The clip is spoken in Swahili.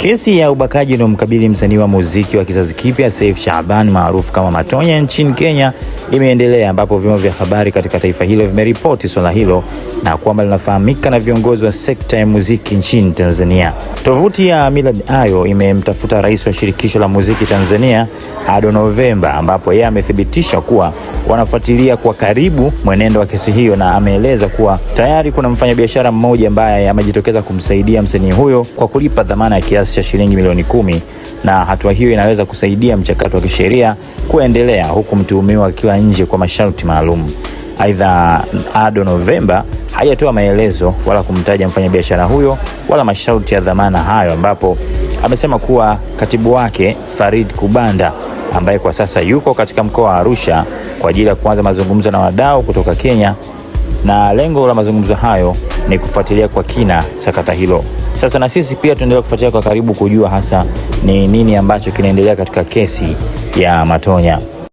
Kesi ya ubakaji inayomkabili msanii wa muziki wa kizazi kipya Seif Shaaban maarufu kama Matonya nchini Kenya imeendelea, ambapo vyombo vya habari katika taifa hilo vimeripoti swala hilo na kwamba linafahamika na viongozi wa sekta ya muziki nchini Tanzania. Tovuti ya Millard Ayo imemtafuta rais wa shirikisho la muziki Tanzania Ado Novemba, ambapo yeye amethibitisha kuwa wanafuatilia kwa karibu mwenendo wa kesi hiyo, na ameeleza kuwa tayari kuna mfanyabiashara mmoja ambaye amejitokeza kumsaidia msanii huyo kwa kulipa dhamana ya kiasi cha shilingi milioni 10, na hatua hiyo inaweza kusaidia mchakato wa kisheria kuendelea huku mtuhumiwa akiwa nje kwa masharti maalum. Aidha, Ado Novemba hajatoa maelezo wala kumtaja mfanyabiashara huyo wala masharti ya dhamana hayo, ambapo amesema kuwa katibu wake Farid Kubanda ambaye kwa sasa yuko katika mkoa wa Arusha kwa ajili ya kuanza mazungumzo na wadau kutoka Kenya, na lengo la mazungumzo hayo ni kufuatilia kwa kina sakata hilo. Sasa na sisi pia tuendelea kufuatilia kwa karibu kujua hasa ni nini ambacho kinaendelea katika kesi ya Matonya.